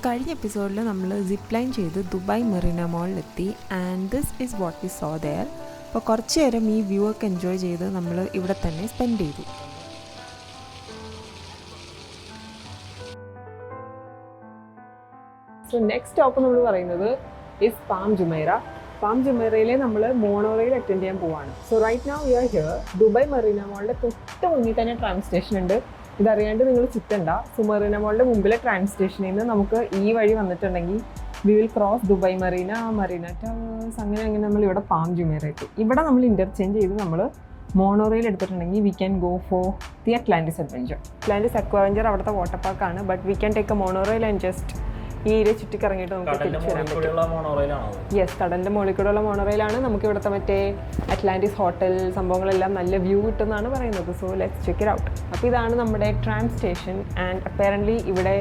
കഴിഞ്ഞ എപ്പിസോഡിൽ നമ്മൾ സിപ്പ് ലൈൻ ചെയ്ത് ദുബായ് മെറീന മോളിലെത്തി and this is what we saw there. അപ്പോൾ കുറച്ച് നേരം ഈ വ്യൂ ഒക്കെ എൻജോയ് ചെയ്ത് നമ്മൾ ഇവിടെ തന്നെ സ്പെൻഡ് ചെയ്തു. സോ നെക്സ്റ്റ് സ്റ്റോപ്പ് നമ്മൾ പറയുന്നത് ഇസ് പാം ജുമൈറ. പാം ജുമൈറയിലെ നമ്മൾ മോണോറെയിൽ അറ്റൻഡ് ചെയ്യാൻ പോവാണ്. So right now we are here. Dubai Marina മോളിൻ്റെ തൊട്ട് മുന്നിൽ തന്നെ ട്രാം സ്റ്റേഷൻ ഉണ്ട്. ഇതറിയാണ്ട് നിങ്ങൾ ചുറ്റണ്ട. സോ മെറീന മോളിൻ്റെ മുമ്പിലെ ട്രാം സ്റ്റേഷനിൽ നിന്ന് നമുക്ക് ഈ വഴി വന്നിട്ടുണ്ടെങ്കിൽ we will cross Dubai Marina, Marina towers, അങ്ങനെ നമ്മൾ ഇവിടെ പാം ജുമൈറ എത്തും. ഇവിടെ നമ്മൾ ഇൻ്റർചേഞ്ച് ചെയ്ത് നമ്മൾ മോണോറെയിൽ എടുത്തിട്ടുണ്ടെങ്കിൽ we can go for the Atlantis adventure. Atlantis Aquaventure അവിടുത്തെ വാട്ടർ പാർക്കാണ്. But we can take a monorail and just ഈ ഏരിയ ചുറ്റിക്കറങ്ങിയിട്ട് നമുക്ക് തിരിച്ചു വരാൻ പറ്റും. യെസ്, കടലിൻ്റെ മുകളിൽ കൂടെയുള്ള മോണോറയിലാണ്. നമുക്ക് ഇവിടുത്തെ മറ്റേ അറ്റ്ലാന്റിസ് ഹോട്ടൽ സംഭവങ്ങളെല്ലാം നല്ല വ്യൂ കിട്ടുമെന്നാണ് പറയുന്നത്. So let's check it out. അപ്പോൾ ഇതാണ് നമ്മുടെ ട്രാം സ്റ്റേഷൻ ആൻഡ് അപ്പാരൻ്റ്ലി ഇവിടെ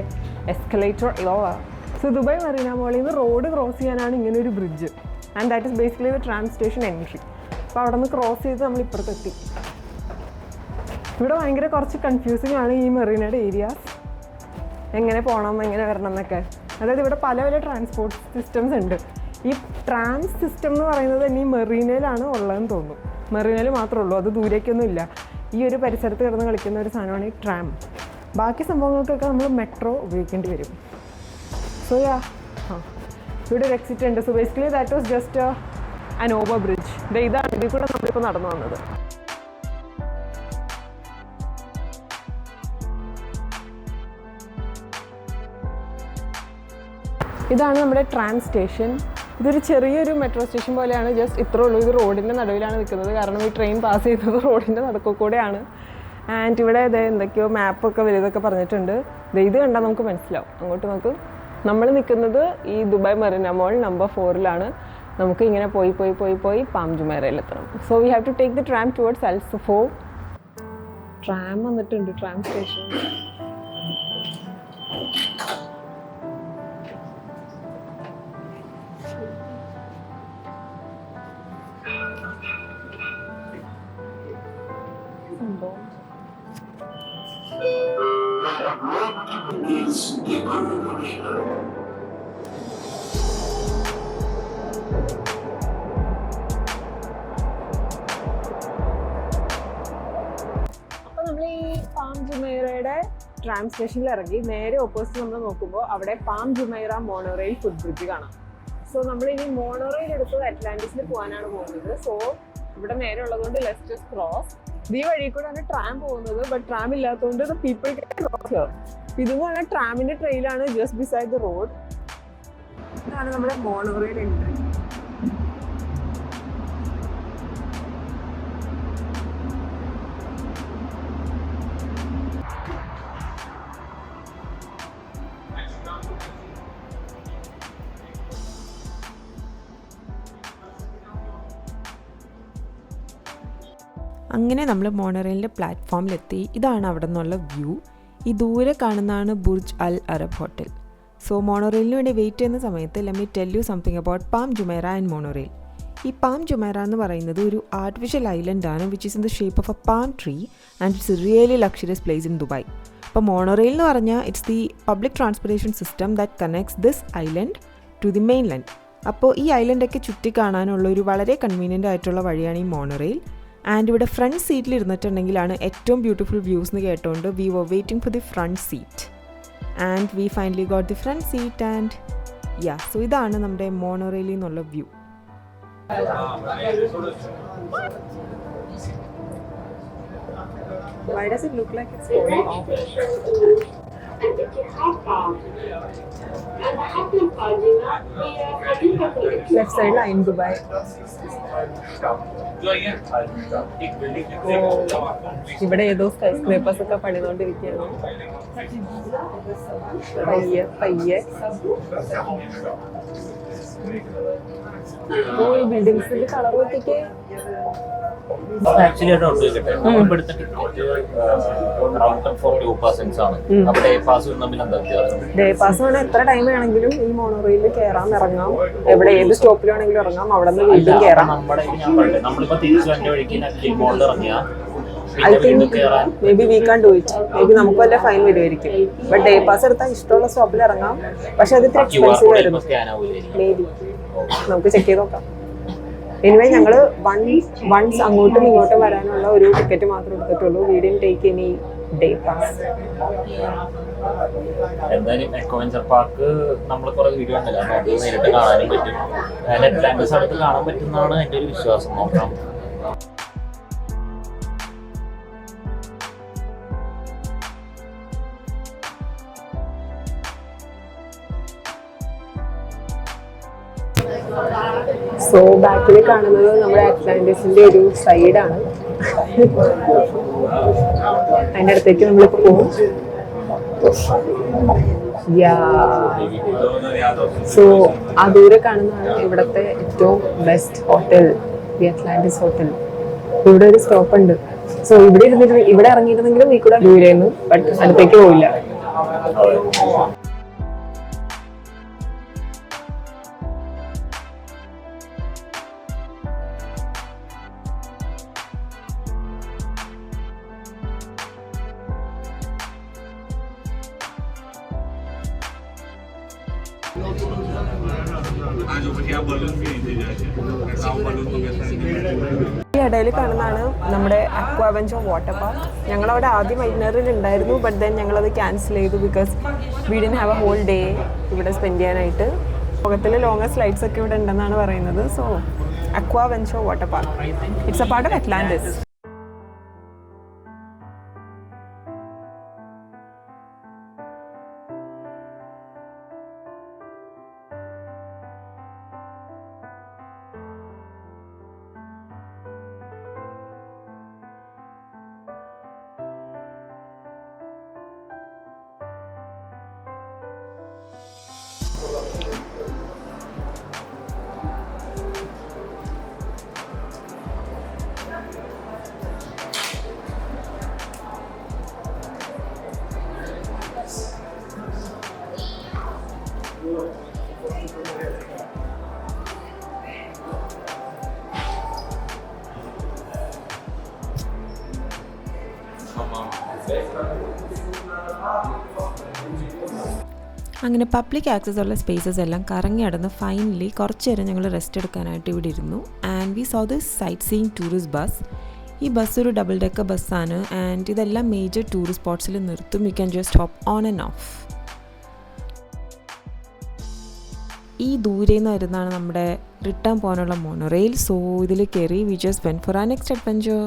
എസ്കലേറ്റർ ഇലോവ. സോ ദുബായ് മെറീന മോളിൽ നിന്ന് റോഡ് ക്രോസ് ചെയ്യാനാണ് ഇങ്ങനെ ഒരു bridge and that is basically the tram station entry. അപ്പോൾ അവിടെ നിന്ന് ക്രോസ് ചെയ്ത് നമ്മൾ ഇപ്പുറത്തെത്തി. ഇവിടെ ഭയങ്കര കുറച്ച് കൺഫ്യൂസിങ് ആണ് ഈ മെറീനയുടെ ഏരിയാസ്, എങ്ങനെ പോകണം എങ്ങനെ വരണം എന്നൊക്കെ. അതായത് ഇവിടെ പല പല ട്രാൻസ്പോർട്ട് സിസ്റ്റംസ് ഉണ്ട്. ഈ ട്രാം സിസ്റ്റം എന്ന് പറയുന്നത് തന്നെ ഈ മെറീനയിലാണ് ഉള്ളതെന്ന് തോന്നുന്നു. മെറീനയിൽ മാത്രമേ ഉള്ളൂ, അത് ദൂരേക്കൊന്നും ഇല്ല. ഈ ഒരു പരിസരത്ത് കിടന്ന് കളിക്കുന്ന ഒരു സാധനമാണ് ഈ ട്രാം. ബാക്കി സംഭവങ്ങൾക്കൊക്കെ നമ്മൾ മെട്രോ ഉപയോഗിക്കേണ്ടി വരും. സോ ഇവിടെ ഒരു എക്സിറ്റ് ഉണ്ട്. So basically that was just an over bridge. ഇതാണ് ഇതിൽ കൂടെ നമ്മളിപ്പോൾ നടന്നു വന്നത്. ഇതാണ് നമ്മുടെ ട്രാം സ്റ്റേഷൻ. ഇതൊരു ചെറിയൊരു മെട്രോ സ്റ്റേഷൻ പോലെയാണ്. ജസ്റ്റ് ഇത്രേ ഉള്ളൂ. ഇത് റോഡിൻ്റെ നടുവിലാണ് നിൽക്കുന്നത്, കാരണം ഈ ട്രെയിൻ പാസ് ചെയ്യുന്നത് റോഡിൻ്റെ നടുക്കിൽ കൂടെയാണ്. ആൻഡ് ഇവിടെ എന്തൊക്കെയോ മാപ്പൊക്കെ വലുതൊക്കെ പറഞ്ഞിട്ടുണ്ട്. ഇത് കണ്ടാൽ നമുക്ക് മനസ്സിലാവും. അങ്ങോട്ട് നോക്ക്. നമ്മൾ നിൽക്കുന്നത് ഈ ദുബായ് മെറീന മോൾ നമ്പർ 4 നമുക്ക് ഇങ്ങനെ പോയി പാം ജുമൈറയിൽ എത്തണം. So we have to take the tram towards Al Sufouh. Tram വന്നിട്ടുണ്ട്, ട്രാം സ്റ്റേഷൻ. അപ്പോൾ നമ്മൾ ഈ പാം ജുമൈറയുടെ ട്രാം സ്റ്റേഷനിൽ ഇറങ്ങി നേരെ ഓപ്പോസിറ്റ് നമ്മൾ നോക്കുമ്പോൾ അവിടെ പാം ജുമൈറ മോണോറെയിൽ ഫുട് ബ്രിഡ്ജ് കാണാം. സോ നമ്മൾ ഇനി മോണോറെയിൽ എടുത്ത് അറ്റ്ലാന്റിസിൽ പോകാനാണ് പോകുന്നത്. സോ ഇവിടെ നേരെ ഉള്ളതുകൊണ്ട് ലെറ്റ്സ് ജസ്റ്റ് ക്രോസ്. ഈ വഴി കൂടെയാണ് ട്രാം പോകുന്നത്. ബട്ട് ട്രാം ഇല്ലാത്തതുകൊണ്ട് പീപ്പിൾ ക്രോസ് ഹിയർ. ഇതെന്ന് പറഞ്ഞാൽ ട്രാമിന്റെ ട്രെയിലാണ് ജസ്റ്റ് ബിസൈഡ് ദ റോഡ്. ഇതാണ് നമ്മുടെ മോണോറെയിൽ എൻട്രി. അങ്ങനെ നമ്മൾ മോണോറെയിലിൻ്റെ പ്ലാറ്റ്ഫോമിലെത്തി. ഇതാണ് അവിടെ നിന്നുള്ള വ്യൂ. ഈ ദൂരെ കാണുന്നതാണ് Burj Al Arab hotel. So മോണോറെയിലിന് വേണ്ടി വെയിറ്റ് ചെയ്യുന്ന സമയത്ത് let me tell you something about Palm Jumeirah and monorail. ഈ പാം ജുമൈറ എന്ന് പറയുന്നത് ഒരു ആർട്ടിഫിഷ്യൽ ഐലൻഡ് ആണ് which is in the shape of a palm tree and it's really luxurious place in Dubai. അപ്പോൾ monorail എന്ന് പറഞ്ഞാൽ it's the public transportation system that connects this island to the mainland. അപ്പോൾ ഈ ഐലൻഡൊക്കെ ചുറ്റി കാണാനുള്ള ഒരു വളരെ കൺവീനിയൻ്റ് ആയിട്ടുള്ള വഴിയാണ് ഈ മോണോറെയിൽ. ആൻഡ് ഇവിടെ ഫ്രണ്ട് സീറ്റിൽ ഇരുന്നിട്ടുണ്ടെങ്കിലാണ് ഏറ്റവും ബ്യൂട്ടിഫുൾ വ്യൂസ് എന്ന് കേട്ടുകൊണ്ട് we were waiting for the front seat and we finally got the front seat and so ഇതാണ് നമ്മുടെ മോണോറെയിലിൽ നിന്നുള്ള view. Why does it look like it's falling off? Left side line Dubai. ഇവിടെ ഏതോ sky scrapers ഒക്കെ പണിതുകൊണ്ടിരിക്കുകയാണ്. പയ്യെ ഈ ബിൽഡിങ്സിന്റെ colour നോക്കിക്കേ. ആക്ച്വലി ഡേ പാസ് വേണം. എത്ര ടൈം വേണമെങ്കിലും ഈ മോണോറെയിൽ കയറാം, ഇറങ്ങാം. എവിടെ ഏത് സ്റ്റോപ്പിൽ വേണമെങ്കിലും ഇറങ്ങാം. അവിടെ നിന്ന് വീണ്ടും കയറാം. നമ്മളിപ്പോ തിരിച്ചു വന്ന വഴിക്ക് മോളിൽ ഇറങ്ങിയ I think maybe we can do it. Maybe നമുക്ക് വല്ല ഫൈൻ വരുമായിരിക്കും. ബട്ട് ഡേ പാസ് എടുത്താൽ ഇഷ്ടമുള്ള സ്റ്റോപ്പിൽ ഇറങ്ങാം. പക്ഷെ അത് ഇത്ര എക്സ്പെൻസീവ് ആയിരുന്നു. മേ ബി നമുക്ക് ചെക്ക് ചെയ്ത് നോക്കാം. എനിവേ ഞങ്ങള് വൺസ് അങ്ങോട്ടും ഇങ്ങോട്ടും വരാനുള്ള ഒരു ടിക്കറ്റ് മാത്രമേ എടുത്തിട്ടുള്ളൂ. We didn't take any day pass. എന്തായാലും അഡ്വഞ്ചർ പാർക്ക് നമ്മൾ കുറെ വീഡിയോ ഉണ്ടല്ലോ, അത് നേരിട്ട് കാണാനും പറ്റും. അറ്റ്ലാന്റിസ് അടുത്ത് കാണാൻ പറ്റുന്നതാണ് എൻ്റെ ഒരു വിശ്വാസം. നോക്കാം. സോ ബാക്കിൽ കാണുന്നത് നമ്മുടെ അറ്റ്ലാന്റിസിന്റെ ഒരു സൈഡാണ്. അതിൻ്റെ അടുത്തേക്ക് നമ്മളിപ്പോൾ പോകും. സോ ആ ദൂരെ കാണുന്നതാണ് ഇവിടുത്തെ ഏറ്റവും best hotel, the Atlantis hotel. ഇവിടെ ഒരു സ്റ്റോപ്പ് ഉണ്ട്. സോ ഇവിടെ ഇറങ്ങിയിരുന്നെങ്കിലും ഈ കൂടെ ദൂരെയൊന്നും, ബട്ട് അടുത്തേക്ക് പോയില്ല. ഈ ഇടയിൽ കാണുന്നതാണ് നമ്മുടെ അക്വാവെഞ്ചർ വാട്ടർ പാർക്ക്. ഞങ്ങളവിടെ ആദ്യം വൈകുന്നേരത്തിൽ ഉണ്ടായിരുന്നു, ബട്ട് ദെൻ ഞങ്ങളത് ക്യാൻസൽ ചെയ്തു because we didn't have a whole day ഇവിടെ സ്പെൻഡ് ചെയ്യാനായിട്ട്. ലോകത്തിൽ ലോങ്ങസ്റ്റ് ഫ്ലൈറ്റ്സ് ഒക്കെ ഇവിടെ ഉണ്ടെന്നാണ് പറയുന്നത്. So Aquaventure water park, it's a part of Atlantis. അങ്ങനെ പബ്ലിക് ആക്സസ് ഉള്ള സ്പേസസ് എല്ലാം കറങ്ങി നടന്ന് ഫൈനലി കുറച്ച് നേരം ഞങ്ങൾ റെസ്റ്റ് എടുക്കാനായിട്ട് ഇവിടെ ഇരുന്നു. And we saw this sightseeing tourist bus. ഈ ബസ് ഒരു ഡബിൾ ഡെക്കർ ബസ്സാണ്. ആൻഡ് ഇതെല്ലാം മേജർ ടൂറിസ്റ്റ് സ്പോട്ട്സിൽ നിർത്തും. You can just hop on and off. ഈ ദൂരെ നിന്ന് വരുന്നതാണ് നമ്മുടെ റിട്ടേൺ പോകാനുള്ള മോണോറെയിൽ. സോ ഇതിൽ കയറി we just went for our next adventure.